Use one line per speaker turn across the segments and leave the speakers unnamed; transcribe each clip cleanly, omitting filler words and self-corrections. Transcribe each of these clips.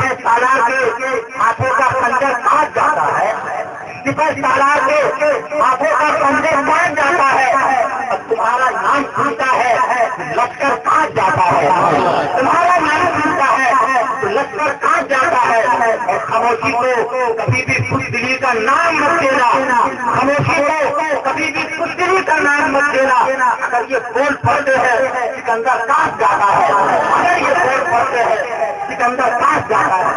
سپہ سالار کے ہاتھوں کا خنجر کاٹ جاتا ہے، سپہ سالار کے ہاتھوں کا خنجر کاٹ جاتا ہے، اور تمہارا نام سنتا ہے لشکر کاٹ جاتا ہے، تمہارا نام سنتا ہے تو لشکر کاٹ جاتا ہے۔ اور خاموشی کو کبھی بھی بزدلی کا نام مت دینا، خاموشی کو کبھی بھی بزدلی کا نام مت دینا۔ اگر یہ بول پڑتے ہیں سکندر کاٹ جاتا ہے، اگر یہ بول پڑتے ہیں سکندر کاٹ جاتا ہے۔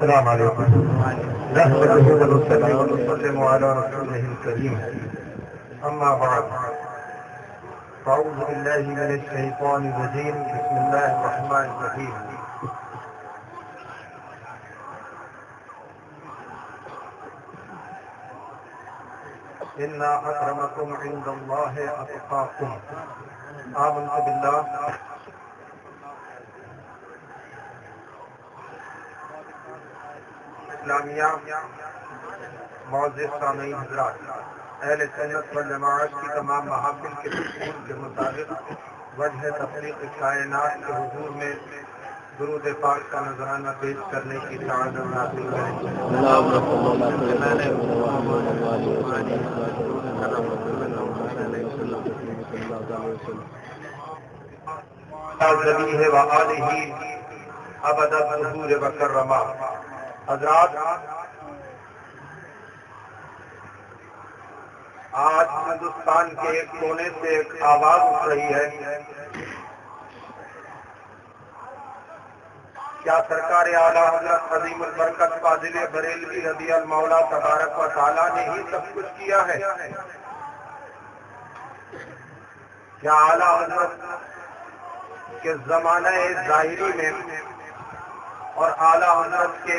السلام علیکم نحمده ونصلي ونسلم على رسوله الكريم اما بعد فاعوذ بالله من الشيطان الرجيم بسم الله الرحمن الرحيم ان اکرمکم عند اللہ اتقاکم آمنت باللہ۔ اسلامیہ معزز سامعین حضرات، اہل سنت والجماعت کی تمام محافل کے دستور کے مطابق وجہ تفریق کائنات کے حضور میں درود پاک کا نذرانہ پیش کرنے کی سعادت حاصل کریں۔ ذبیح و آلہ ابد الظہور و کرما۔ حضرات، آج ہندوستان کے ایک کونے سے ایک آواز اٹھ رہی ہے، کیا سرکار اعلیٰ حضرت عظیم البرکت فاضل بریلوی رضی المولا تبارک و تعالیٰ نے ہی سب کچھ کیا ہے؟ کیا اعلیٰ حضرت کے زمانہ ظاہری میں اور اعلیٰ حضرت کے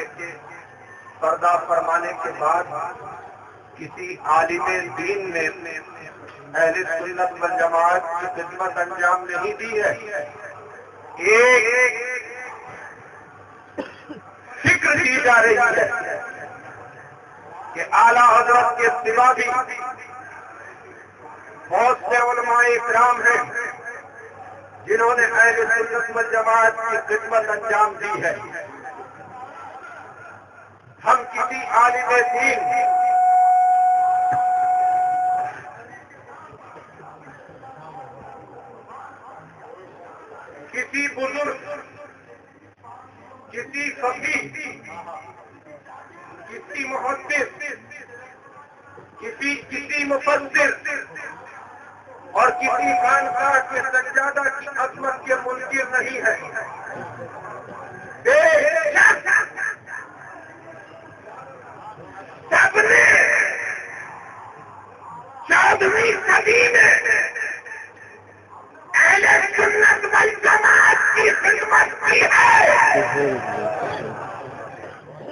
پردہ فرمانے کے بعد کسی عالم دین نے اہل سنت والجماعت کی خدمت انجام نہیں دی ہے؟ ایک فکر دی جا رہی ہے کہ اعلیٰ حضرت کے سوا بھی بہت سے علماء اکرام ہیں جنہوں نے اہل سنت والجماعت کی خدمت انجام دی ہے۔ ہم کسی عالم دین کسی بزرگ، کسی فقیہ، کسی محدث، کسی مفسر اور کسی خانقاہ کے سجادہ کی عظمت کے منکر نہیں ہے۔ سب نے 14ویں صدی میں اہل سنت والجماعت کی خدمت کی ہے،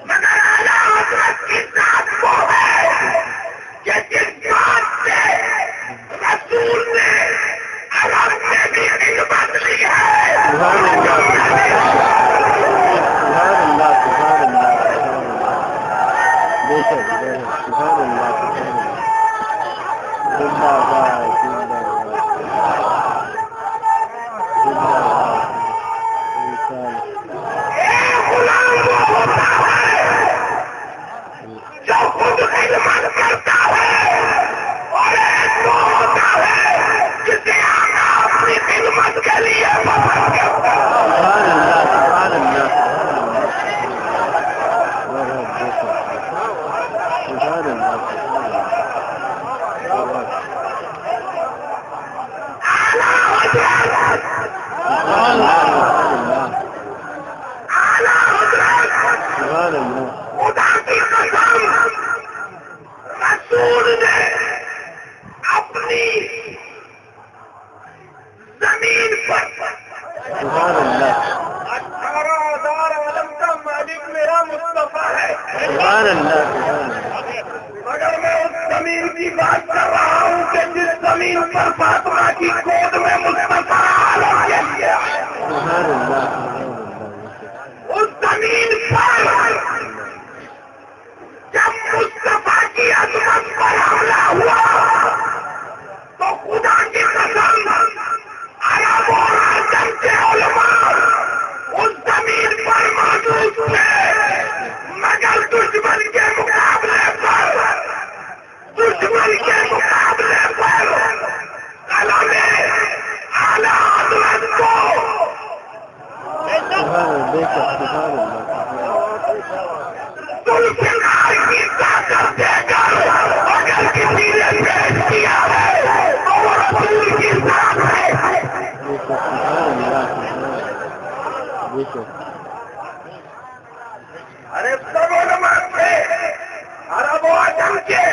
مگر اعلیٰ حضرت کی ذات وہ ہے کہ جس بات سے رسول نے عرب میں بھی خدمت لی ہے۔ جو خود خدمت کرتا ہے اور ایک وہ ہوتا ہے جسے آنا اپنی خدمت کے لیے پسند کرتا خدا کی قسم، رسول نے اپنی زمین پر 18,000 عالم کا مالک میرا مصطفیٰ ہے، مگر میں اس زمین کی بات کر رہا ہوں کہ جس زمین پر فاطمہ کی گود میں مصطفیٰ عالم کے لیے اس زمین پر
کی طاقت دے کر اگر کسی نے پیش کیا ہے تو وہ رسول کی ذات ہے. ارے سب علماء تھے عرب و عجم کے،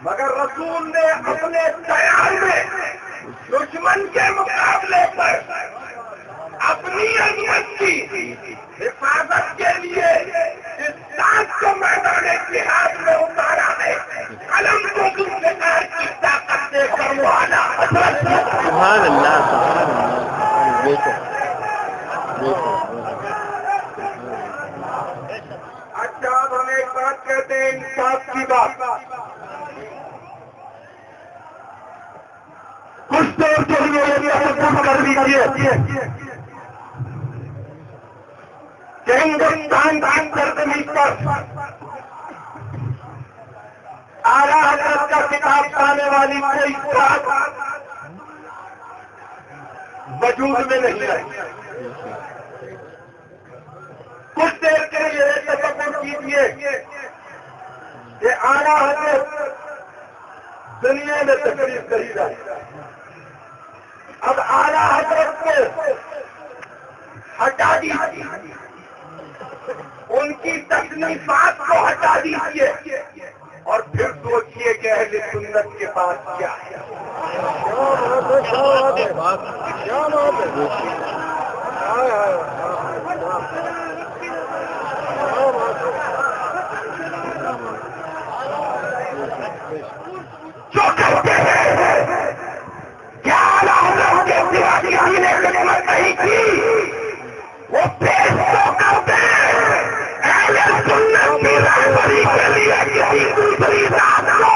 مگر رسول نے اپنے خیال میں دشمن کے مقابلے پر اپنی عظمت کی حفاظت کے لیے اس ذات کو میدان جہاد میں اتارا ہے. قلم کو ذوالفقار کی طاقت دے کر وہ اعلیٰ حضرت.
سبحان اللہ سبحان اللہ.
اچھا اب ہم ایک بات کہتے ہیں انصاف کی بات. کچھ دیر کے لیے کم کر دیجیے کہ ہندوستان کی سرزمین پر اعلیٰ حضرت کا کتاب پانے والی کوئی بات وجود میں نہیں ہے. کچھ دیر کے لیے تصور کیجیے کہ اعلیٰ حضرت دنیا میں تشریف نہیں رہے. اب اعلیٰ حضرت کو ہٹا دیجیے، ان کی تصنیفات کو ہٹا دیجیے اور پھر سوچیے کہ اہل سنت کے پاس کیا ہے. جو کہتے ہیں کیا اعلیٰ حضرت کے سوا کسی نے خدمت نہیں کی، وہ پیش تو کرتے اہل سنت کی رہبری کے لیے کسی دوسری ذات کو.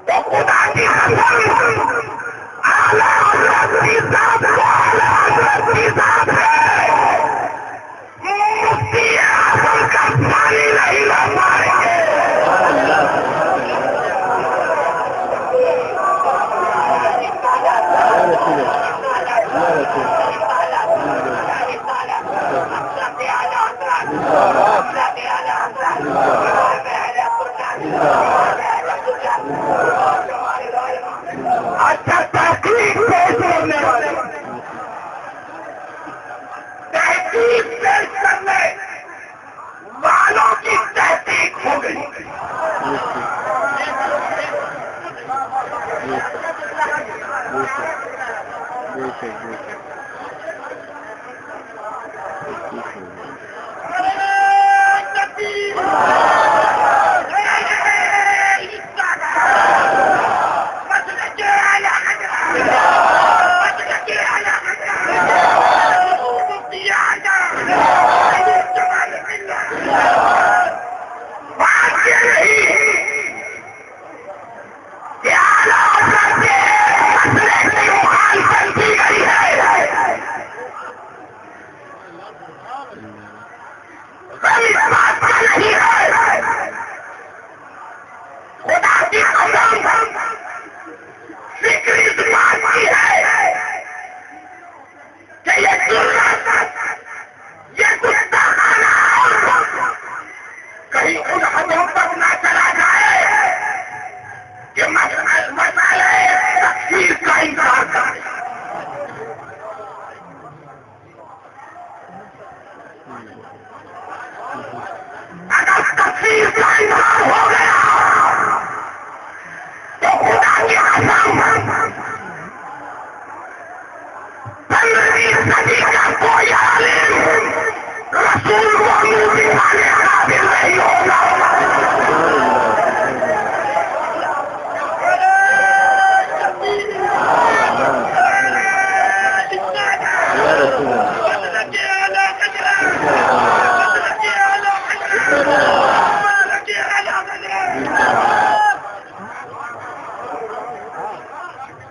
تو خدا کی قسم اعلیٰ حضرت کی ذات کو اعلیٰ حضرت کی ذات ہے. مفتی اعظم کا پانی نہیں لا پائیں گے. اچھا تحقیق پیش کرنے والے، تحقیق پیش کرنے والوں کی تحقیق ہو گئی.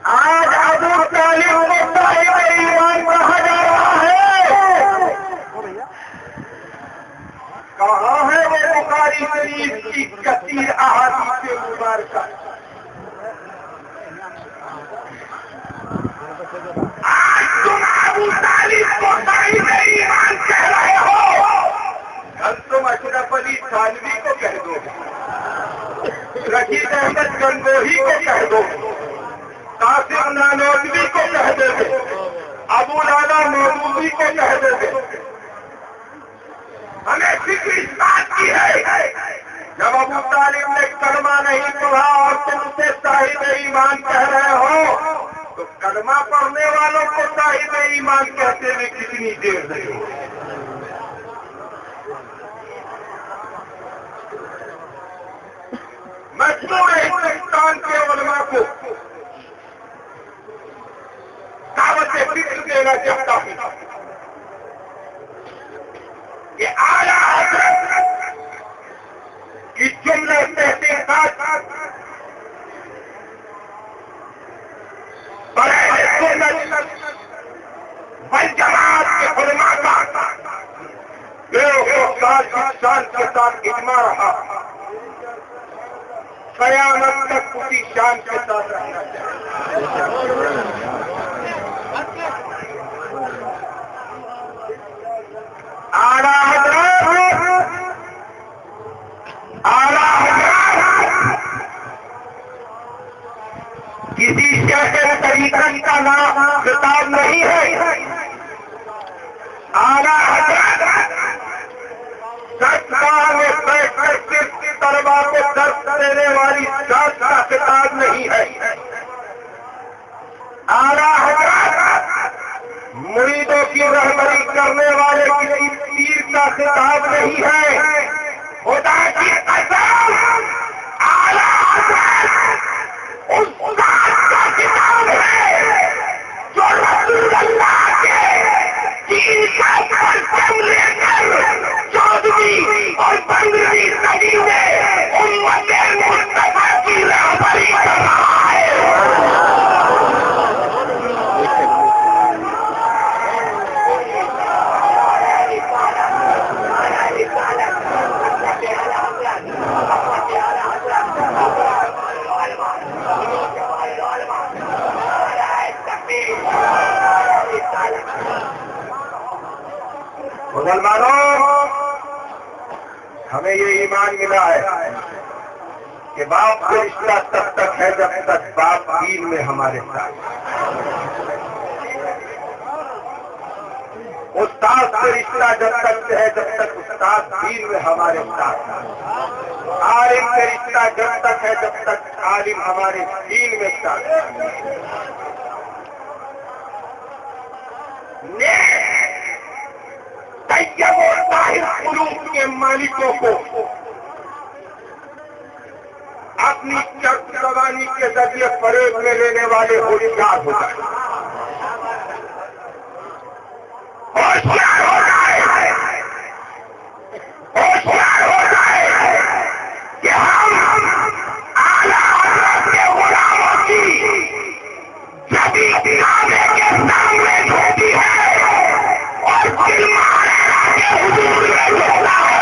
آج ابو طالب کو صاحب ایمان کہا جا رہا ہے. کہاں ہے وہ بخاری شریف کی کثیر احادیث مبارکہ؟ آج تم ابو
احمد گنگوہی کو کہہ دو، قاسم نانوتوی کو کہہ دیتے، ابو لالا مودودی کو کہہ دیتے. ہمیں فکر اس بات کی ہے جب ابو طالب نے کلمہ نہیں پڑھا اور تم سے صاحب ایمان کہہ رہے ہو تو کلمہ پڑھنے والوں کو صاحب ایمان کہتے ہوئے کتنی دیر لگی. میں پورے ہندوستان کے علماء کو دعوت فکر دینا چاہتا ہوں کہ اعلیٰ حضرت کی جملے تحقیقات بڑے سنت والجماعت کے علماء کا بے وقوف شان کے ساتھ اجماع رہا، قیامت تک اسی شان کے ساتھ رہنا چاہیے. اعلیٰ حضرت کسی شیخ طریقت کا نام خطاب نہیں ہے. اعلیٰ حضرت سرکار میں بیٹھ کر صرف طلبا کو درس دینے والی ذات کا خطاب نہیں ہے. اعلیٰ حضرت مریدوں کی رہبری کرنے والے کسی پیر کا خطاب نہیں ہے. خدا کی قسم اعلیٰ حضرت اس ذات کا خطاب ہے جو رسول اللہ کے دین کا پرچم لے کر 14ویں اور 15ویں صدی میں امت مصطفیٰ کی رہبری کر رہا ہے. مسلمانوں، ہمیں یہ ایمان ملا ہے کہ باپ کا رشتہ تب تک ہے جب تک باپ دین میں ہمارے ساتھ، استاد کا رشتہ جب تک ہے جب تک استاد دین میں ہمارے ساتھ، عالم کا رشتہ جب تک ہے جب تک عالم ہمارے دین میں ساتھ. طیب اور طاہر قلوب کے مالکوں کو اپنی چرب زبانی کے ذریعے فریب میں لینے والے ہوشیار ہو جائے، ہوشیار ہو جائے، ہوشیار ہو جائے کہ ہم اعلیٰ حضرت کے غلاموں کی جدید نامے کے سامنے ہوتی ہے اور کلمہ کے حضور میں ہوتا ہے.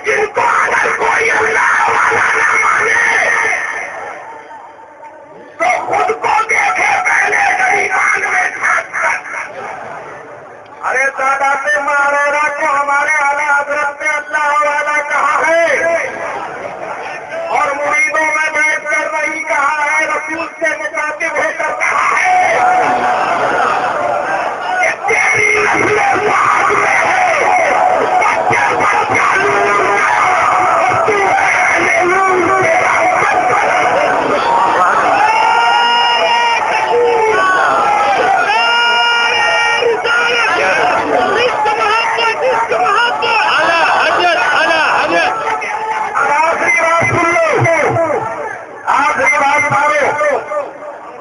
جن کو اگر کوئی اللہ والا نہ مانے تو خود کو دیکھے پہلے ایمان میں جھانک کر. ارے سادات مولانا کو ہمارے اعلیٰ حضرت نے اللہ والا کہا ہے اور مریدوں میں بیٹھ کر نہیں کہا ہے، رسول سے مخاطب ہو کر کہا ہے کہ تیری نسل ساتھ میں ہے، بچے پر چالو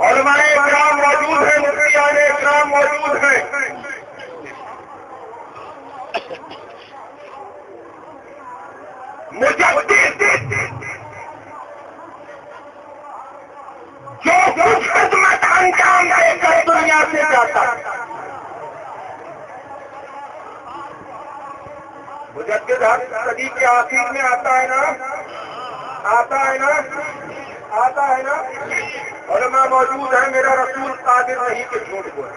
علماء اکرام موجود ہیں، مفتیان اکرام موجود ہیں. مجدد مجدد ہر صدی کے آخر میں آتا ہے نا، آتا ہے نا، آتا ہے نا. علماء موجود ہیں، میرا رسول قادر نہیں کہ جھوٹ بولے.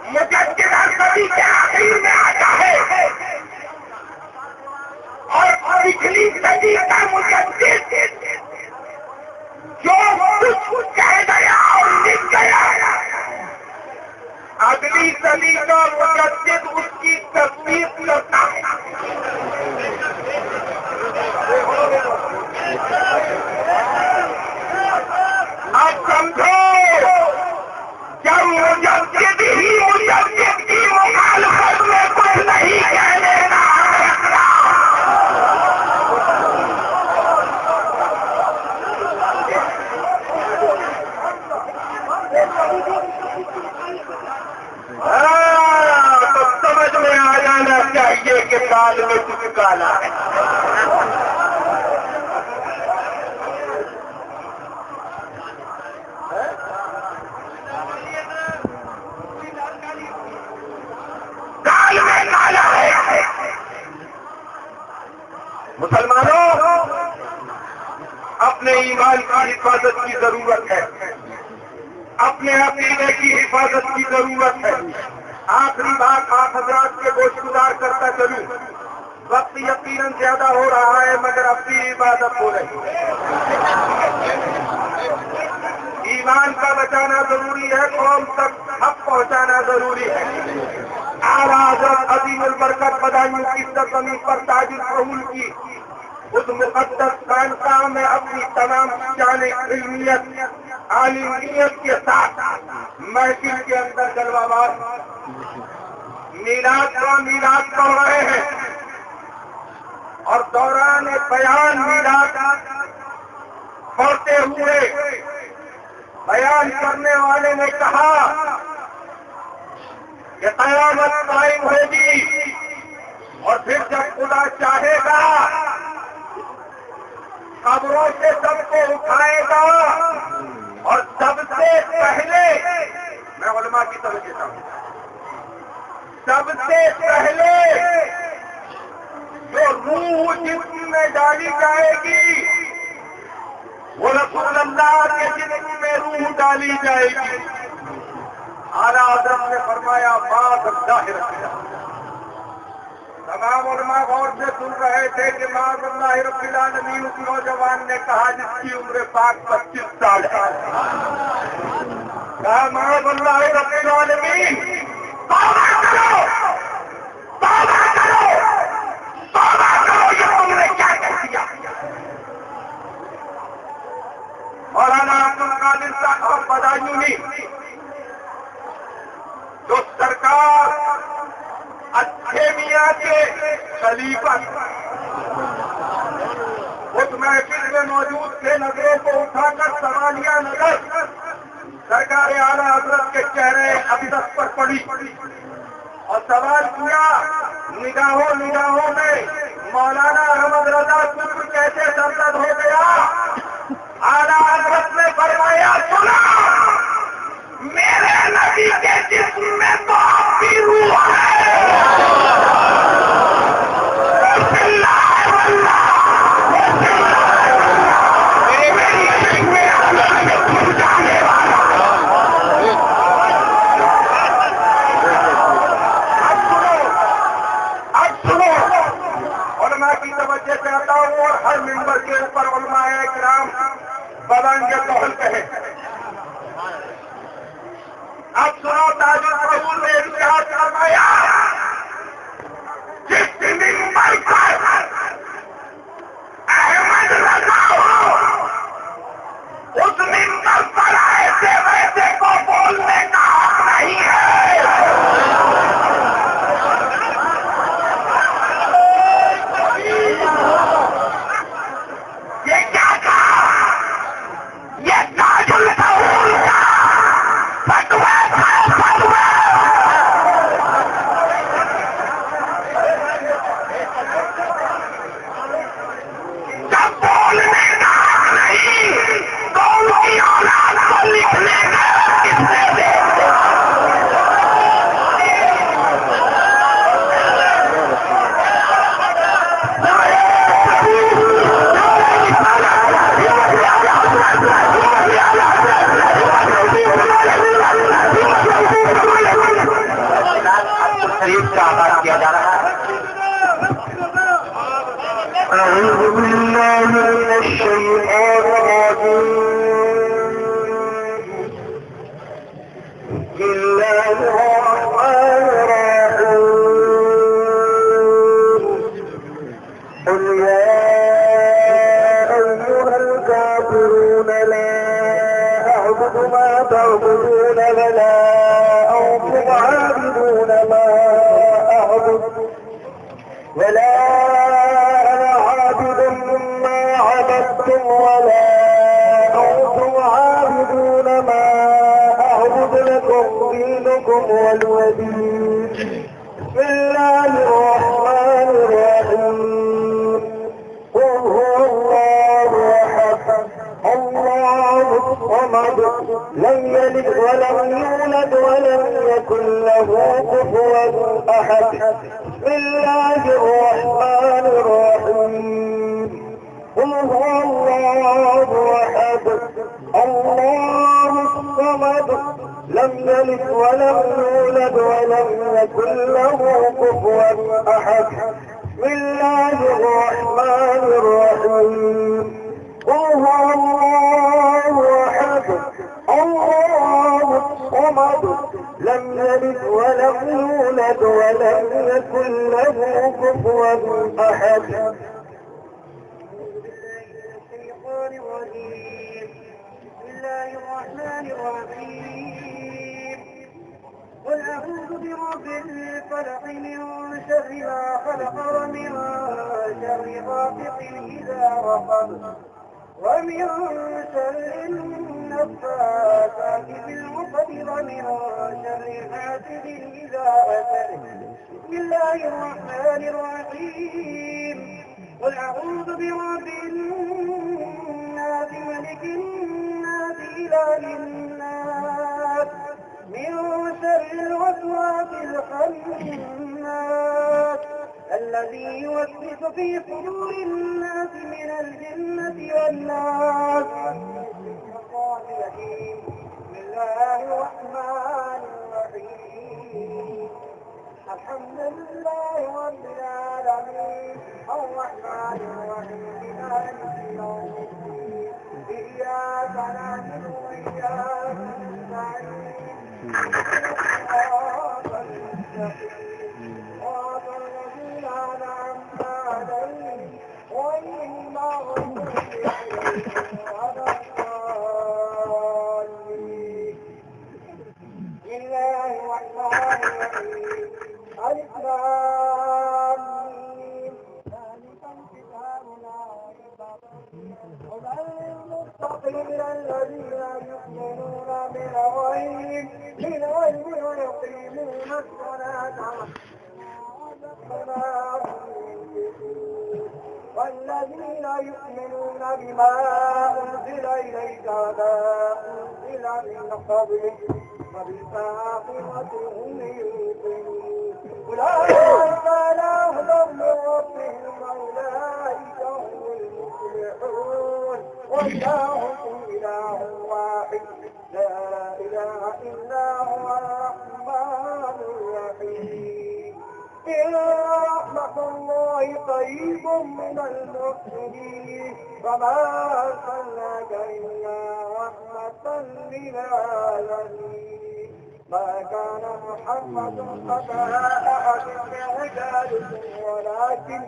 مجدد ہر صدی کے آخر میں آتا ہے اور پچھلی صدی کا مجدد جو کچھ کہہ گیا اور لکھ گیا، اگلی صدی کا مجدد اس کی تصدیق کرتا ہے. اب سمجھو، جب مجدد ہی مجدد کی مخالفت میں کچھ نہیں کہنے کا تو سمجھ میں آ جانا چاہیے کہ بعد میں کچھ کالا ہے. کال میں کالا ہے. مسلمانوں، اپنے ایمان کی حفاظت کی ضرورت ہے، اپنے عقیدے کی حفاظت کی ضرورت ہے. آخری بات آپ حضرات کے گوش گزار کرتا چلوں. وقت یقیناً زیادہ ہو رہا ہے مگر اپنی عبادت ہو رہی ہے. ایمان کا بچانا ضروری ہے، قوم تک حق پہنچانا ضروری ہے. اعلیٰ حضرت عظیم البرکت بدایوں کی سرزمین پر تاج الفضول کی اس مقدس خانقاہ میں اپنی تمام جان علمیت عالمیت کے ساتھ محفل کے اندر جلوہ باز میلاد پڑھ رہے ہیں اور دوران بیان میلاد پڑھتے ہوئے بیان کرنے والے نے کہا کہ قیامت قائم ہوگی اور پھر جب خدا چاہے گا قبروں سے سب کو اٹھائے گا اور سب سے پہلے، میں علماء کی طرف دیتا ہوں، سب سے پہلے جو روح جسم میں ڈالی جائے گی وہ رسول اللہ کے جسم میں روح ڈالی جائے گی. اعلیٰ حضرت نے فرمایا بات ظاہر کیا. تمام علماء غور سے سن رہے تھے کہ معاذ اللہ رب العالمین اس نوجوان نے کہا جس کی عمر پاک 25 سال ہے. کہا معاذ اللہ رب العالمین توبہ کرو، توبہ کرو، توبہ کرو، یہ تم نے کیا کہہ دیا. مولانا عبد القادر صاحب بدایونی جو سرکار اچھے میاں کے خلیفہ اس محفل میں موجود تھے. نظروں کو اٹھا کر سوالیہ نظر سرکار اعلیٰ حضرت کے چہرے ابدت پر پڑی اور سوال کیا. نگاہوں میں مولانا احمد رضا شکر کیسے سرزد ہو گیا. اعلیٰ حضرت نے فرمایا سنا، میرے نبی کے جسم میں تو آپ کی روح ہے. علماء کی توجہ چاہتا ہوں اور ہر ممبر کے اوپر علماء کرام بدن کے قول کہے. اب سنو، تاج الفضول نے ارشاد فرمایا جس ممبر پر احمد رضا ہو اس ممبر پر ایسے ویسے کو بولنے کا حق نہیں ہے. یہ کیا کہا؟ یہ تاج
شریف کا آغاز کیا جا رہا ہے. اعوذ باللہ من الشیطان الرجیم. بسم اللہ الرحمن الرحیم. قل یا ایھا الکافرون لا اعبد ما تعبدون ولا انتم عابدون ما اعبد ولا انا عابد ما عبدتم ولا انتم عابدون ما اعبد لكم دينكم ولي دين. بسم الله الرحمن الرحيم. قل هو الله احد الله الصمد لم يلد ولم يولد ولم يكن له كفوا احد. بسم الله الرحمن الرحيم. قل هو الله احد الله الصمد لم يلد ولم يولد ولم يكن له كفوا احد. بسم الله الرحمن الرحيم. قل هو الله احد الله الصمد لم يلد ولم يولد ولم يكن له كفوا احد. بسم الله الرحمن الرحيم. قل أعوذ برب الفلق من شر ما خلق ومن شر غاسق إذا وقب ومن شر النفاثات في العقد ومن شر حاسد إذا حسد. بسم الله الرحمن الرحيم. قل أعوذ برب الناس ملك الناس إله الناس من شر الوسواس الخناس الذي يوسوس في صدور الناس من الجنة والناس. بسم الله الرحمن الرحيم. الحمد لله رب العالمين الرحمن الرحيم مالك يوم الدين. إياك نعبد وإياك نستعين. صراط المستقيم صراط الذين أنعمت عليهم غير المغضوب عليهم ولا الضالين. بسم الله الرحمن الرحيم. ألف لام ميم. ذلك الكتاب لا ريب فيه هدى للمتقين الذين يؤمنون بالغيب ويقيمون الصلاة والذين يؤمنون بما أنزل إليك وما أنزل من قبلك وبالآخرة هم يوقنون. أولئك على هدى من ربهم وأولئك هم المفلحون. وإلهكم إله واحد لا إله إلا هو الرحمن الرحيم. إن رحمة الله قريب من المحسنين وما أرسلناك إلا رحمة للعالمين. ما كان محمد أبا أحد من رجالكم ولكن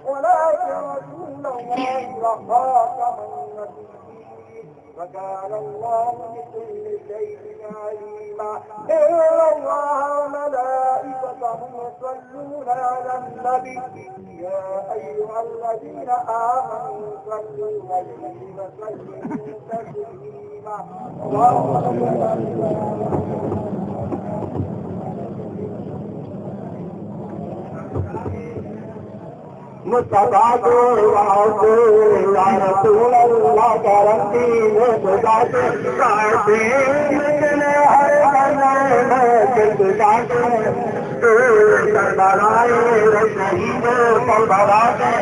رسول الله وخاتم النبيين وكان الله بكل شيء عليما. إن الله وملائكته يصلون على النبي يا أيها الذين آمنوا صلوا عليه وسلموا تسليما. اللهم صل مصطفیٰ کو یا رسول اللہ کرم دین خدا سے کاٹے نکلے ہر بنائے خدا سے کربلائے شہید کربلا سے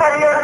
سید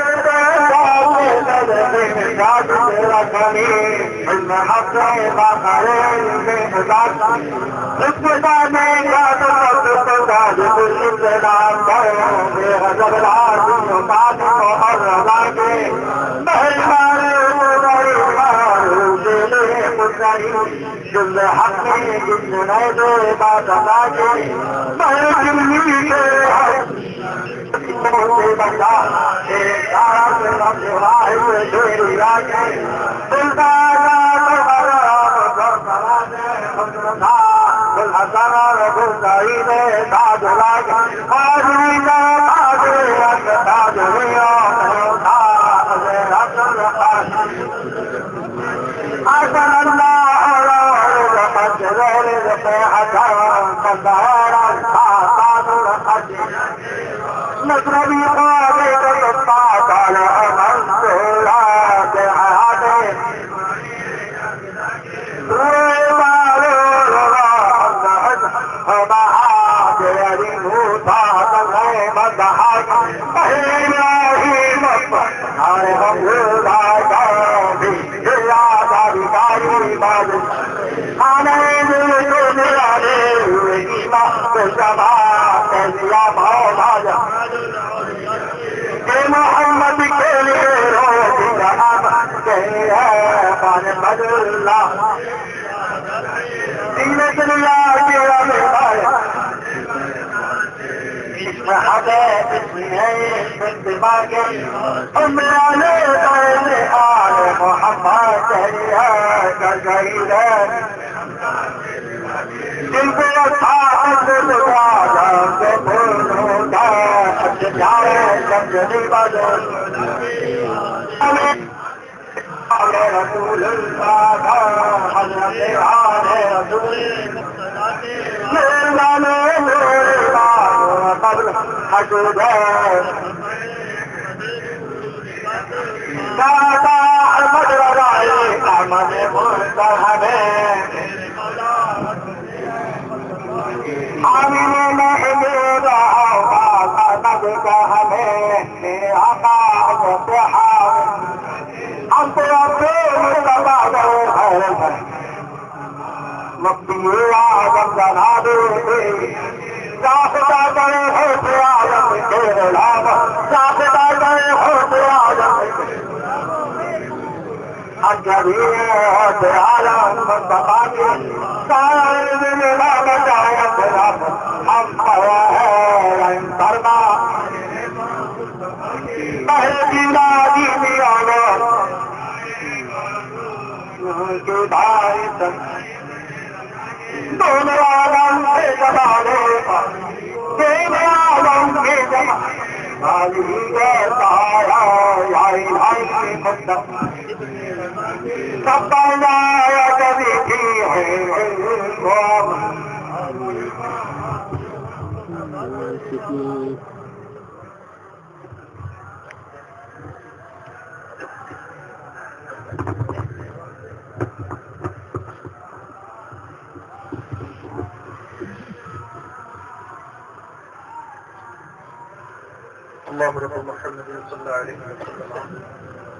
اللهم رب محمد صلی اللہ علیہ وسلم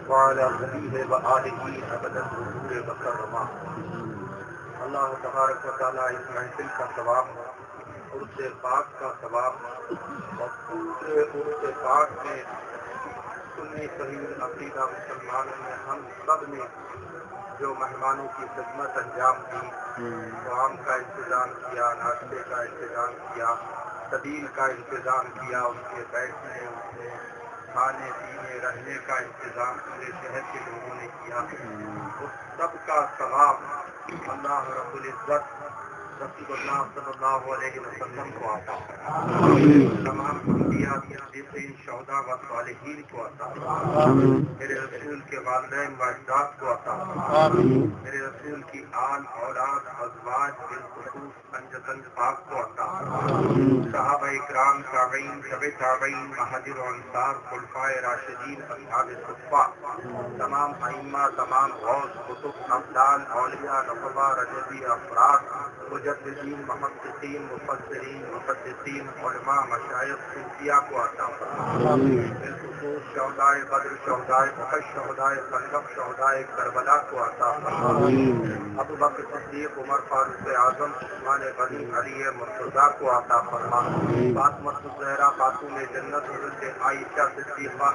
وعلى آله وآله ابدا ظهور وکرما. اللہ تبارک و تعالیٰ اس محفل کا ثواب عرس پاک کا ثواب اور پورے عرس پاک میں سنی صحیح عقیدہ مسلمانوں میں ہم سب نے جو مہمانوں کی خدمت انجام دی، طعام کا انتظام کیا، ناشتے کا انتظام کیا، تدیل کا انتظام کیا، ان کے بیٹھنے اٹھنے کھانے پینے رہنے کا انتظام پورے شہر کے لوگوں نے کیا، اس سب کا ثواب اللہ رب العزت رسول اللہ صلی اللہ علیہ وسلم کو آتا ہے، تمام انبیاء صدیقین شہداء و صالحین کو آتا ہے، میرے رسول کے والدین و اجداد کو آتا ہے، میرے رسول کی آل اولاد ازواج بالخصوص انجتن پاک کو آتا ہے، صحابہ اکرام تابعین طبع تابعین مہاجر و انصار خلفائے راشدین اصحاب صفہ تمام ائمہ تمام غوث قطب ابدال اولیاء نقبہ رجبی افراد مجددین محققین مفسرین محدثین علماء مشائخ صوفیاء کو عطا فرما، شہدائے بدر، شہدائے احد، شہدائے خندق، شہدائے کربلا کو عطا فرما۔ ابو بکر صدیق، عمر فاروق اعظم، عثمان غنی، علی مرتضیٰ کو عطا فرما۔ فاطمہ الزہرا خاتون جنت، حضرت عائشہ صدیقہ،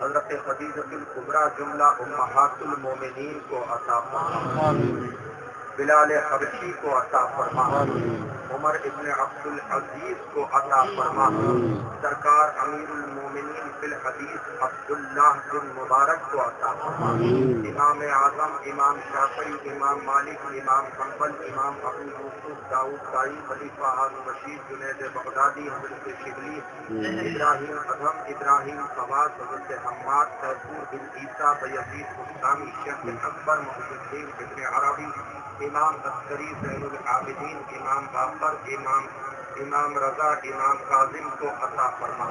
حضرت خدیجہ الکبریٰ، جملہ امہات المومنین کو عطا فرما۔ بلال حبشی کو عطا فرما۔ عمر ابن عبد العزیز کو عطا فرما۔ سرکار امیر المومنین فی الحدیث عبداللہ بن مبارک کو عطا فرما۔ امام اعظم، امام شافعی، امام مالک، امام حنبل، امام ابو یوسف داؤد طائی، خلیفہ ہارون رشید، جنید بغدادی، حضرت شبلی، ابراہیم اعظم، ابراہیم خواص، حضرت حماد، تیمور بن عیسیٰ، بیزید بستامی، شیخ اکبر، محی الدین ابن عربی، امام عسکری، زین العابدین، امام باقر، امام رضا، امام کاظم کو عطا فرما۔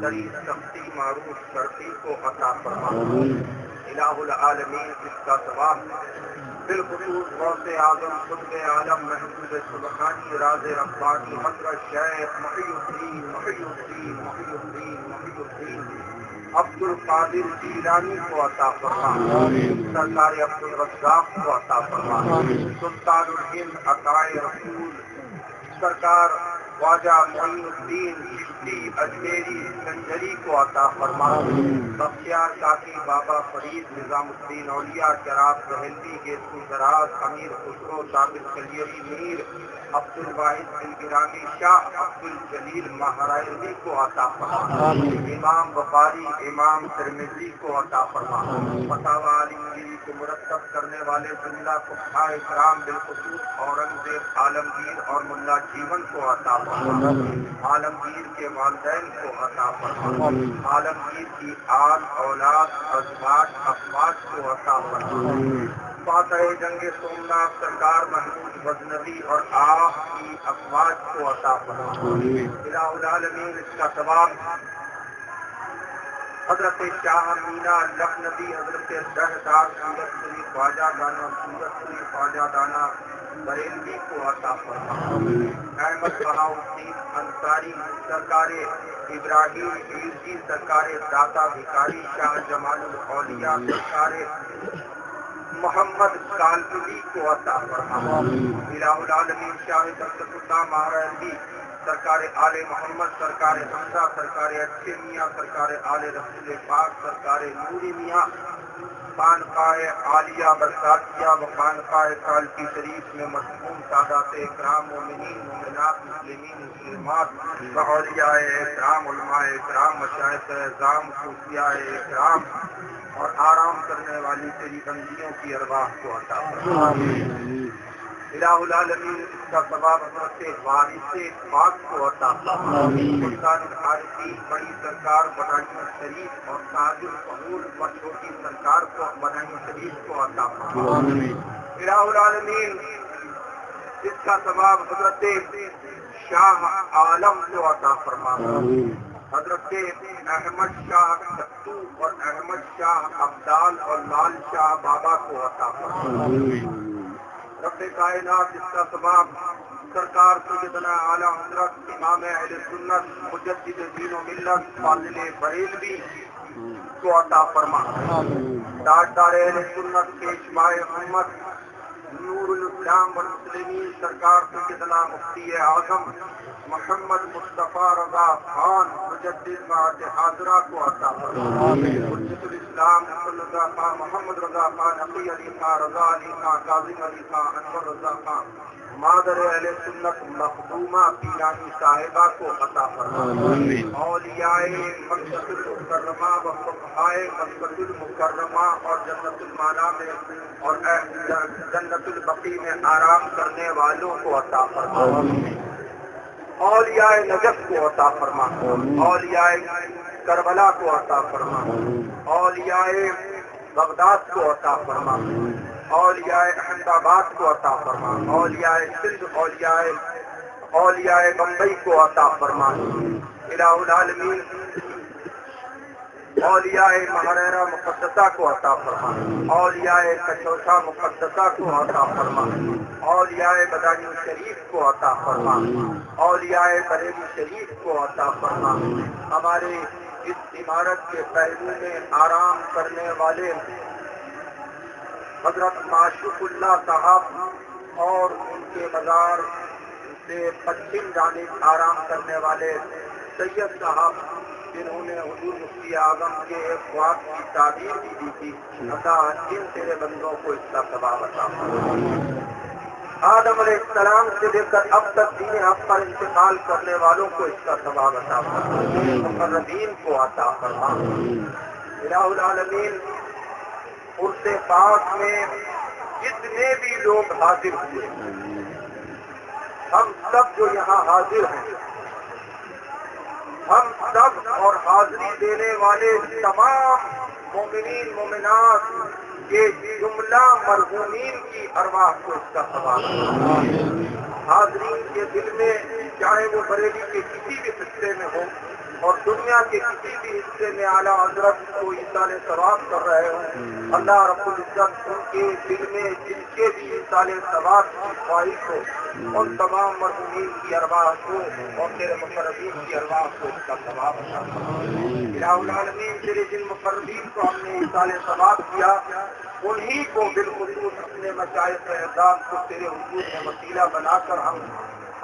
شریف سختی، معروف شرفی کو عطا فرما۔ الہ العالمین اس کا ثواب بالخصوص غوث اعظم، قطب عالم، محمود سبحانی، راز ربانی، حضرت شیخ محی الدین عبد القادر جیلانی کو عطا فرما۔ سرکار عبد الرزاق کو عطا فرما۔ سلطان الہند عطائے رسول سرکار خواجہ معین الدین چشتی اجمیری سنجری کو عطا فرما۔ بختیار کاکی، بابا فرید، نظام الدین اولیاء، جراب بہلوی، گیسو دراز، امیر خسرو، طاقت کلیری میر، عبد الواحد بن گرامی، شاہ عبد الجلیل مہرائروی کو عطا فرما۔ امام بخاری، امام ترمذی کو عطا فرما۔ فتاوی عالمگیری کو مرتب کرنے والے جملہ فقہاء کرام بالخصوص اورنگزیب عالمگیر اور ملا جیون کو عطا فرما۔ عالمگیر کے والدین کو عطا فرما۔ عالمگیر کی آل، اولاد، ازواج، افواج کو عطا فرما۔ فاتح جنگ سومنات سرکار محمود غزنوی اور آپ کی افواج کو عطا فرما۔ الہ العالمین اس کا ثواب حضرت شاہ مینا لکھنوی، حضرت دہدار سورت سری خواجہ دانا، سورت سری خواجہ دانا بریلوی کو عطا فرما۔ احمد بہاؤالدین انصاری، سرکار ابراہیم عیسی، سرکار داتا بھکاری، شاہ جمال الاولیاء، سرکار محمد کالپوی کو عطا فرما۔ الہ العالمین شاہ برکت اللہ مہرائروی، سرکار آل محمد، سرکار حمزہ، سرکار اچھے میاں، سرکار آل رسول پاک، سرکار نوری میاں، خانقاہ عالیہ برکاتیہ و خانقاہ کالکی شریف میں مرحوم سادات اکرام، مومنین، مومنات، مسلمین، مسلمات، اولیاء اکرام، علماء اکرام، مشائخ اعظام، صوفیاء اکرام اور آرام کرنے والی تیری بندیوں کی ارواح کو عطا فرما۔ الہ العالمین اس کا ثواب حضرت وارث پاک کو عطا فرما۔ سلطان العارفین بڑی سرکار بدائیوں شریف اور تاج الفہول و چھوٹی سرکار کو بدائیوں شریف کو عطا فرما۔ الہ العالمین اس کا ثواب حضرت شاہ عالم کو عطا فرما۔ حضرت احمد شاہ کتو اور احمد شاہ عبدال اور لال شاہ بابا کو عطا فرما۔ رب کائنات اس کا ثواب سرکار سیدنا اعلیٰ حضرت امام اہل سنت مجدد دین و ملت فاضل بریلوی کو عطا فرما۔ تاجدار اہل سنت پیشوا امت نور الاسلام والمسلمین سرکار سیدنا مفتی اعظم محمد مصطفیٰ رضا خان مجدد معاد حاضرہ کو عطا فرما۔ حجت الاسلام رضا خان، محمد رضا خان، عقی علی خان، رضا علی خان، کاظم علی خان، انور رضا خان، مادر اہل سنت مخدومہ پیرانی صاحبہ کو عطا فرما۔ اولیاء مکۃ المکرمہ و فقہاء مکۃ المکرمہ اور جنت المالا میں اور جنت البقیع میں آرام کرنے والوں کو عطا فرما۔ اولیاء نجف کو عطا فرما۔ اولیاء کربلا کو عطا فرما۔ اولیاء بغداد کو عطا فرما۔ اولیاء احمد آباد کو عطا فرما۔ اولیاء سندھ، اولیاء بمبئی کو عطا فرما۔ الہ العالمین اولیاء محررہ مقدسہ کو عطا فرما۔ اولیاء کشوشہ مقدسہ کو عطا فرما۔ اولیاء بدائیوں شریف کو عطا فرما، اولیاء بریلی شریف کو عطا فرما، ہمارے اس عمارت کے پہلو میں آرام کرنے والے حضرت معشوق اللہ صاحب اور ان کے مزار سے پچھم جانب آرام کرنے والے سید صاحب جنہوں نے حضور مفتی اعظم کے ایک خواب کی تعبیر بھی دی تھی، اللہ ان تیرے بندوں کو اس کا ثواب عطا فرما۔ آدم علیہ السلام سے لے کر اب تک دین حق پر انتقال کرنے والوں کو اس کا ثواب عطا فرما، مقربین کو عطا فرما۔ الہ العالمین عرس پاک میں جتنے بھی لوگ حاضر ہوئے، ہم سب جو یہاں حاضر ہیں، ہم سب اور حاضری دینے والے تمام مومنین مومنات کے جملہ مرحومین کی ارواح کو اس کا ثواب عطا۔ حاضرین کے دل میں چاہے وہ بریلی کے کسی بھی حصے میں ہو اور دنیا کے کسی بھی حصے میں اعلیٰ حضرت کو ایصال ثواب کر رہے ہوں، اللہ رب العزت ان کے دل میں جن کے بھی ایصال ثواب کی خواہش ہو ان تمام مرحومین کی ارواح کو اور تیرے مقربین کی ارواح کو اس کا ثواب عطا فرما۔ الہ العالمین تیرے جن مقربین کو ہم نے ایصال ثواب کیا انہی کو بالخصوص اپنے مشائخ اعظام کو تیرے حضور میں وسیلہ بنا کر ہم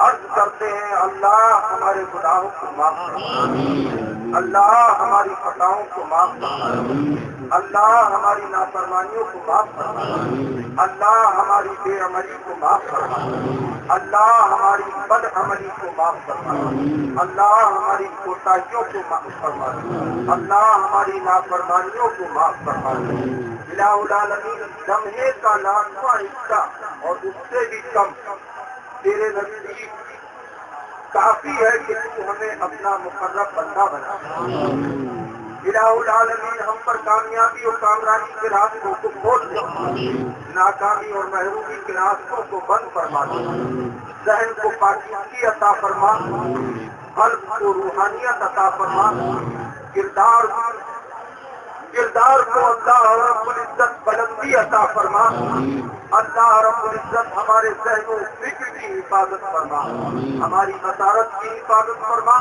عرض کرتے ہیں، اللہ ہمارے گناہوں کو معاف فرما، اللہ ہماری خطاؤں کو معاف فرما، اللہ ہماری نافرمانیوں کو معاف فرما، اللہ ہماری بے عملی کو معاف فرما، اللہ ہماری بد عملی کو معاف فرما، اللہ ہماری کوتاہیوں کو معاف فرما، اللہ ہماری نافرمانیوں کو معاف فرما۔ الہ العالمین لمحے کا لاکھواں حصہ اور اس سے بھی کم تیرے نزدیک کافی ہے کہ تو ہمیں اپنا مقرب بندہ بنا۔ الہ العالمین ہم پر کامیابی اور کامرانی کے راستوں کو کھول دے، ناکامی اور محرومی کے راستوں کو بند فرما دے، ذہن کو پاکیزگی عطا فرما، قلب کو روحانیت عطا فرما، کردار کو اللہ رب العزت بلندی عطا فرما، اللہ رب العزت ہمارے ذہن و فکر کی حفاظت فرما، ہماری بصارت کی حفاظت فرما،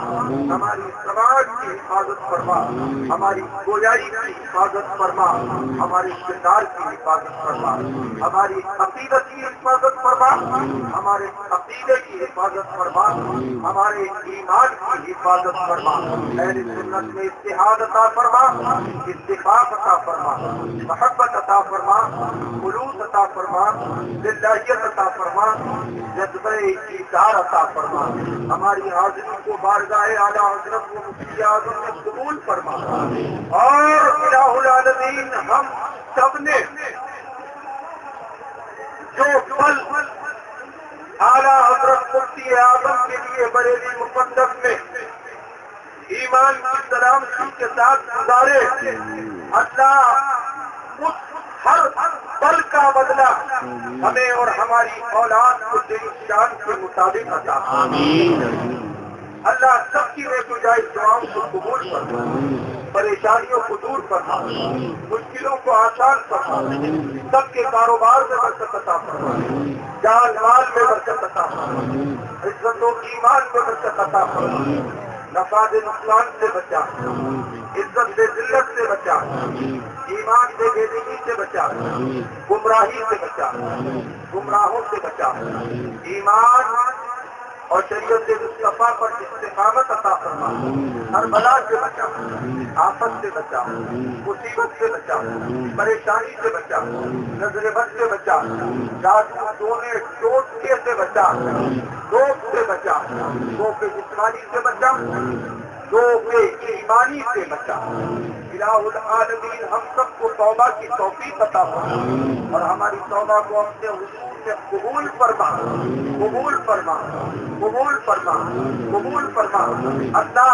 ہماری سماج کی حفاظت فرما، ہماری گویائی کی حفاظت فرما، ہماری کردار کی حفاظت فرما، ہماری عقیدت کی حفاظت فرما، ہمارے عقیدے کی حفاظت فرما، ہمارے ایمان کی حفاظت فرما، اہل سنت میں اتحاد عطا فرما، اتفاق عطا فرما، محبت عطا فرما، خلوص عطا فرما، للہیت عطا فرما، جذبہ ایثار عطا فرما، ہماری حاضری کو بارگاہ اعلیٰ حضرت و مفتی اعظم میں قبول فرما، اور الہ العالمین ہم سب نے جو پل اعلیٰ حضرت مفتی اعظم کے لیے بریلی مقدس میں ایمان کی سلامتی کے ساتھ گزارے، اللہ اس ہر پل کا بدلہ ہمیں اور ہماری اولاد کو تیری شان کے مطابق عطا فرما۔ اللہ سب کی نیک و جائز دعاؤں کو قبول فرما، پریشانیوں کو دور فرما، مشکلوں کو آسان فرما، سب کے کاروبار میں برکت عطا فرما، جان مال میں برکت عطا فرما، عزت و ایمان میں برکت عطا فرما، نفع سے نقصان سے بچا، عزت سے ذلت سے بچا، ایمان سے بے دینی سے بچا، گمراہی سے بچا، گمراہوں سے بچا، ایمان اور شریعت مصطفیٰ پر استقامت عطا فرما، ہر بلا سے بچا، آفت سے بچا، مصیبت سے بچا، پریشانی سے بچا، نظر بد سے بچا، جادو ٹونے ٹوٹکے سے بچا، روگ سے بچا، روگ جسمانی سے بچا، روگ ایمانی سے بچا۔ الہ العالمین ہم سب کو توبہ کی توفیق عطا فرما، اور ہماری توبہ کو اپنے حضور سے قبول فرما، قبول فرما، قبول فرما، قبول فرما۔ اللہ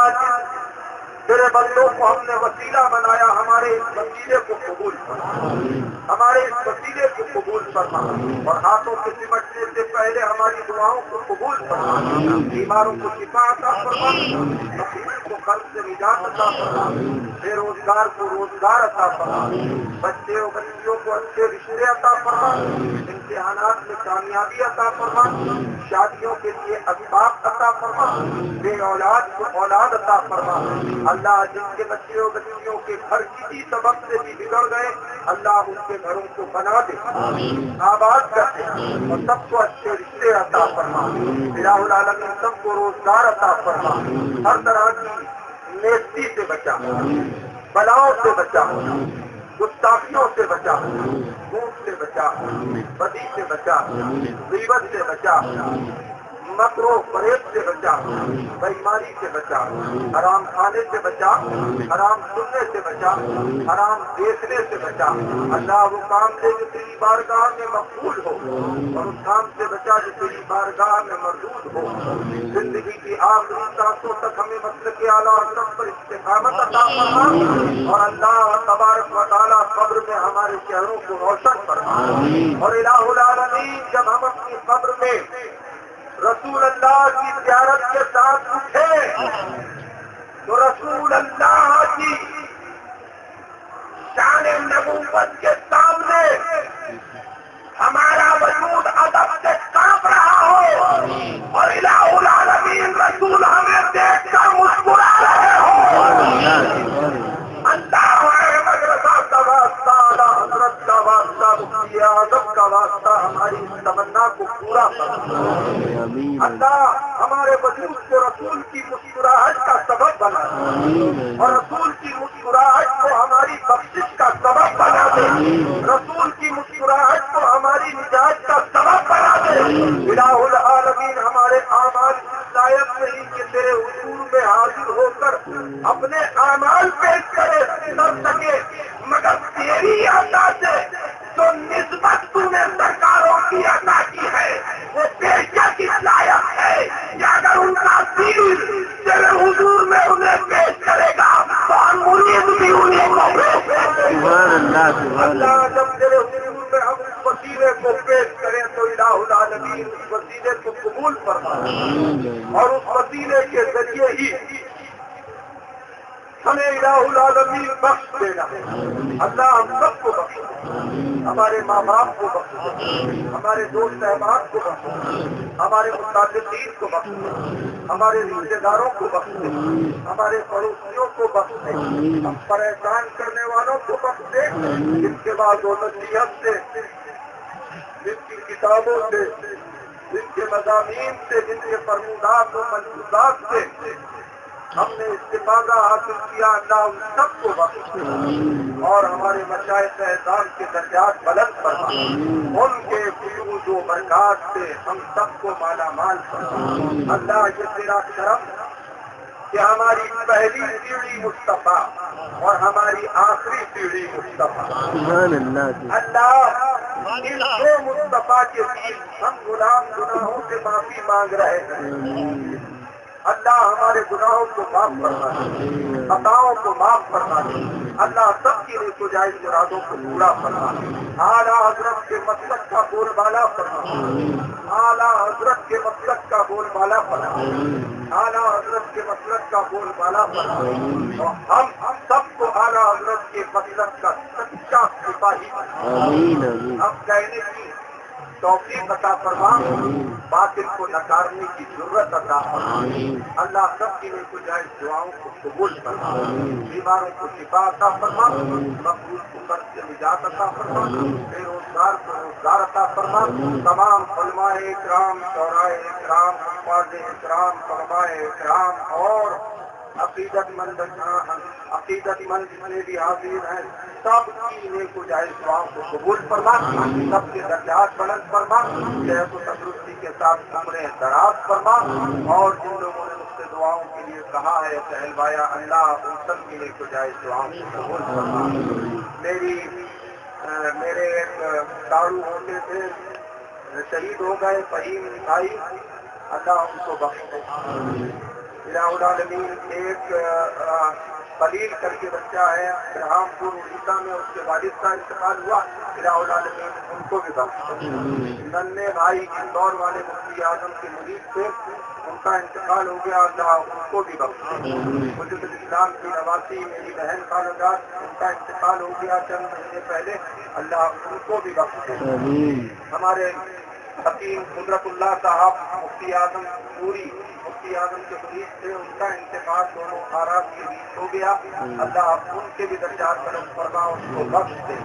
تیرے بندوں کو ہم نے وسیلہ بنایا، ہمارے اس وسیلے کو قبول فرما، ہمارے اس وسیلے کو قبول فرما، اور ہاتھوں کے سمٹنے سے پہلے ہماری دعاؤں کو قبول فرما، بیماروں کو شفا عطا فرما، قرض سے نجات عطا فرما، بے روزگار کو روزگار عطا فرما، بچے اور بچیوں کو اچھے رشتے عطا فرما، امتحانات میں کامیابی عطا فرما، شادیوں کے لیے اسباب عطا فرما، بے اولاد کو اولاد عطا فرما۔ اللہ جن کے بچے اور بچیوں کے گھر کسی سبب سے بھی بگڑ گئے، اللہ ان کے گھروں کو بنا دے، آباد کر دے، اور سب کو اچھے رشتے عطا فرما۔ الہ العالمین سب کو روزگار عطا فرما، ہر طرح کی نیستی سے بچا، بلاؤں سے بچا، گستاخیوں سے بچا، جھوٹ سے بچا، بدی سے بچا، غیبت سے بچا، مکر و فریب سے بچا، بےایمانی سے بچا، حرام کھانے سے بچا، حرام سننے سے بچا، حرام دیکھنے سے بچا۔ اللہ وہ کام دے جو تیری بارگاہ میں مقبول ہو، اور اس کام سے بچا جو تیری بارگاہ میں مردود ہو۔ زندگی کی آخری سانسوں تک ہمیں مسلک اعلیٰ اور سب پر استقامت عطا فرما، اور اللہ تبارک و تعالیٰ قبر میں ہمارے چہروں کو روشن فرما۔ اور الہ العالمین جب ہم اپنی قبر میں رسول اللہ کی زیارت کے ساتھ اٹھے تو رسول اللہ کی شان نبوت کے سامنے ہمارا وجود ادب سے کانپ رہا ہو، اور الہ العالمین رسول ہمیں دیکھ کر مسکرا رہے ہو۔ اللہ مدرسہ کا واسطہ، اعلیٰ حضرت کا واسطہ، مفتی اعظم کا واسطہ ہماری اس تمنا کو پورا کرنا۔ اللہ ہمارے وجود کو رسول کی مسکراہٹ کا سبب بنا دے، اور رسول کی مسکراہٹ کو ہماری بخشش کا سبب بنا دے، رسول کی مسکراہٹ کو ہماری نجات کا سبب بنا دے۔ الہ العالمین ہمارے اعمال اس لائق نہیں کہ تیرے حضور میں حاضر ہو کر اپنے اعمال پیش کر سکے، مگر تیری عطا سے جو نسبت تو نے سرکاروں کی عطا کی ہے وہ بیشک اس لائق ہے کہ اگر ان کا دل تیرے حضور میں انہیں پیش کرے گا تو ہم مرید بھی انہیں کو پیش کریں گے۔ اللہ جب تیرے حضور میں ہم اس وسیلے کو پیش کریں تو الہ العالمین اس وسیلے کو قبول فرما، اور اس وسیلے کے ذریعے ہی ہمیں الہ العالمین بخش دینا۔ اللہ ہم سب کو بخش دے، ہمارے ماں باپ کو بخش دے، ہمارے دوست احباب کو بخش دے، ہمارے متعلقین کو بخش دے، ہمارے رشتے داروں کو بخش دے، ہمارے پڑوسیوں کو بخش دے، ہم پریشان کرنے والوں کو بخش دے، جن کے بعد و نصیحت سے، جن کی کتابوں سے، جن کے مضامین سے، جن کے فرمودات و ملفوظات سے ہم نے استفادہ حاصل کیا، اللہ ان سب کو بخش دے، اور ہمارے مشائخ اعظام کے درجات بلند فرما، ان کے فیوز و برکات سے ہم سب کو مالا مال فرما۔ اللہ یہ تیرا کرم کہ ہماری پہلی پیڑھی مصطفیٰ اور ہماری آخری پیڑھی مصطفیٰ، اللہ ان دو مصطفیٰ کے بیچ ہم غلام گناہوں سے معافی مانگ رہے ہیں۔ اللہ ہمارے گناہوں کو معاف فرما دے، خطاؤں کو معاف فرما دے، اللہ سب کی نیک و جائز مرادوں کو پورا فرما دے۔ اعلیٰ حضرت کے مسلک کا بول بالا فرما، اعلیٰ حضرت کے مسلک کا بول بالا فرما، اعلیٰ حضرت کے مسلک کا بول بالا فرما، اور ہم سب کو اعلیٰ حضرت کے مسلک کا سچا سپاہی بنا، اب کہنے کی توفیق عطا فرما، باطل کو نکارنے کی ضرورت عطا فرما۔ اللہ سب کی نیک و جائز دعاؤں کو قبول فرما، بیماروں کو شفا عطا فرما، مقبول کو قرض سے نجات عطا فرما، بے روزگار کو روزگار عطا فرما۔ تمام علماء اکرام، شعراء اکرام، حفاظ اکرام، علماء اکرام اور عقیدت مند جتنے بھی حاضر ہیں سب کی نیک و جائز دعاؤں کو قبول فرما، سب کے درجات بلند فرما، صحت و تندرستی کے ساتھ عمریں دراز فرما، اور جن لوگوں نے مجھ سے دعاؤں کے لیے کہا ہے کہلوایا، اللہ ان سب کی نیک و جائز دعاؤں کو قبول فرما۔ میرے ایک دارو ہوتے تھے، شہید ہو گئے، فہیم بھائی، اللہ ان کو بخش دے۔ الہ العالمین ایک خلیل کر کے بچہ ہے برہام پور اڑیسہ میں، اس کے والد کا انتقال ہوا، الہ العالمین ان کو بھی بخش دے۔ ننے بھائی اندور والے مفتی اعظم کے مرید تھے، ان کا انتقال ہو گیا، اللہ ان کو بھی بخشے۔ حجت الاسلام کی نواسی میری بہن خالہ جان، ان کا انتقال ہو گیا چند مہینے پہلے، اللہ ان کو بھی بخشے۔ ہمارے حکیم قدرت اللہ صاحب مفتی اعظم پوری مفتی اعظم کے مریض تھے، ان کا انتقال دونوں آرام کے بیچ ہو گیا، اللہ ان کے بھی درجات بلند فرما، ان کو بخش دے۔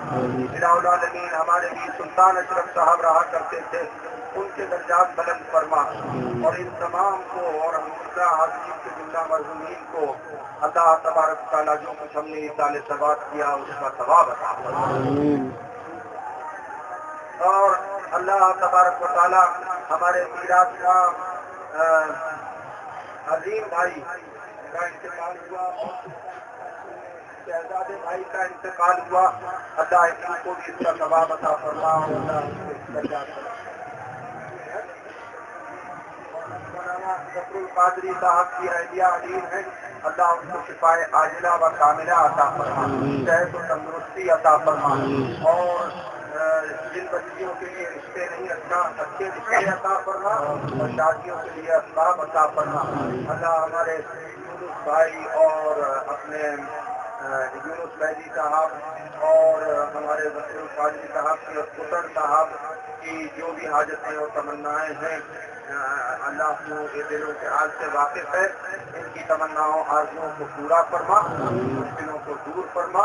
الہ العالمین ہمارے بھی سلطان اشرف صاحب رہا کرتے تھے، ان کے درجات بلند فرما، اور ان تمام کو اور ہمارا حاضرین کے جملہ مرحومین کو اللہ تبارک تعالیٰ جو کچھ ہم نے اصال ثواب کیا اس کا ثواب عطا فرما، اور اللہ تبارک و تعالیٰ ہمارے میراث کا عظیم بھائی کا انتقال ہوا، شہزادے بھائی کا انتقال ہوا، اللہ ان کو بھی اس کا ثواب عطا فرما، اور اللہ ان کو درجات مولانا ظفر القادری صاحب کی اہلیہ علیم ہے، اللہ ان کو شفاء عاجلہ و کاملہ عطا فرما، صحت و تندرستی عطا فرما، اور جن بچیوں کے لیے رشتے نہیں اچھے رشتے عطا فرما، اور شادیوں کے لیے اسباب عطا فرما۔ اللہ ہمارے یونس بھائی اور اپنے یونس مہدی صاحب اور ہمارے ظفر القادری صاحب کی اسکٹر صاحب کی جو بھی حاجتیں اور تمنائیں ہیں، اللہ کو یہ دلوں کے حال سے واقف ہے، ان کی تمناؤں آرزوؤں کو پورا فرما، مشکلوں کو دور فرما،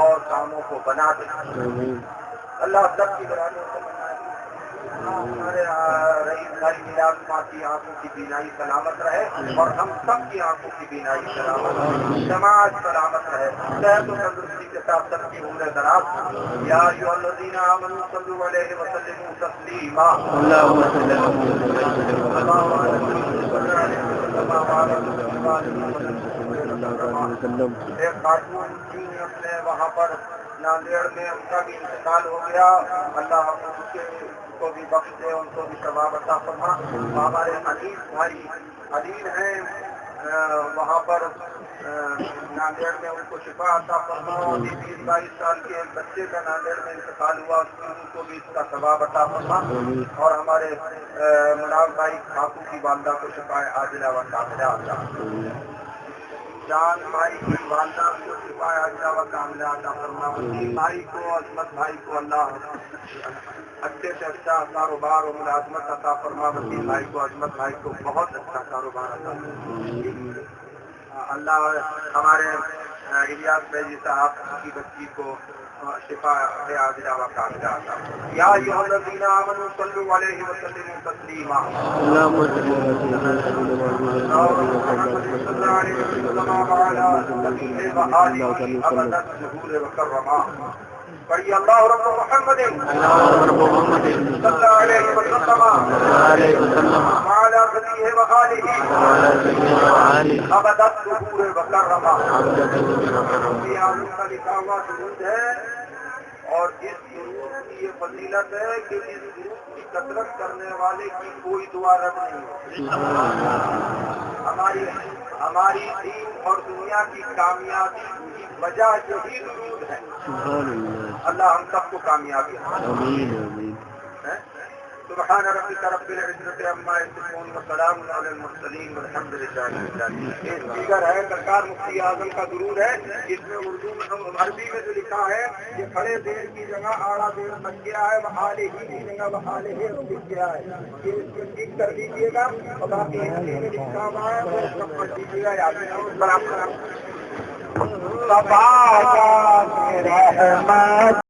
اور کاموں کو بنا دے۔ اللہ سب کی برادریوں کو بنائے، ہمارے رئیس بھائی میراث ماں کی آنکھوں کی بینائی سلامت رہے، اور ہم سب کی آنکھوں کی بینائی سلامت رہے، سماج سلامت رہے، صحت و تندرستی کے ساتھ سب کی عمر دراز۔ یا ایھا الذین آمنوا صلوا علیہ وسلموا تسلیما،
اللهم صل على محمد۔
ایک خاتون تھی اپنے وہاں پر ناندیڑ میں، ان کا بھی انتقال ہو گیا، اللہ ان کو بھی بخش دے، ان کو بھی ثواب عطا فرما۔ ہمارے انیس بھائی علیل ہیں وہاں پر ناندیڑ میں، ان کو شفا عطا فرما، اور 20-22 سال کے ایک بچے کا ناندیڑ میں انتقال ہوا، ان کو بھی اس کا ثواب عطا فرما، اور ہمارے مناف بھائی کھاکو کی والدہ کو شفا عاجلہ و کاملہ عطا فرما، جان بھائی کی والدہ کو شفا عاجلہ و کاملہ عطا فرما، وسیم بھائی کو، عظمت بھائی کو اللہ اچھے سے اچھا کاروبار اور ملازمت عطا فرما، وسیم بھائی کو، عظمت بھائی کو بہت اچھا کاروبار عطا فرما۔ اللہ ہمارے الیاس بھائی صاحب کی بچی کو شفا عاجلہ و کاملہ عطا فرما۔ یا ایھا الذین آمنوا صلوا علیہ وسلموا تسلیما،
اللهم صل على
بڑی اللہ رب محمد صلی اللہ علیہ وسلم وعلى نبیہ وآلہ ابدت ظہور وکرما۔ یہ آدم کا لکھا ہوا درود ہے، اور اس درود کی یہ فضیلت ہے کہ اس درود کی کثرت کرنے والے کی کوئی دعا رد نہیں ہوتی۔ ہماری دین اور دنیا کی کامیابی کی وجہ یہی درود ہے۔ اللہ ہم سب کو کامیابی
آمین۔
سبحان ربک رب العزت عما یصفون وسلام علی المرسلین والحمد للہ رب العالمین۔ ایک دیگر ہے سرکار مفتی اعظم کا درود ہے، اس میں اردو میں عربی میں جو لکھا ہے کہ کھڑے دیر کی جگہ آڑا دیر لگ گیا ہے، وحالہ ہی کی جگہ وحالہ ہی لکھ گیا ہے، یہ اس کو ٹھیک کر دیجیے گا، اور باقی ہندی میں لکھا ہوا ہے وہ سب پڑھ دیجیے گا، یاد برابر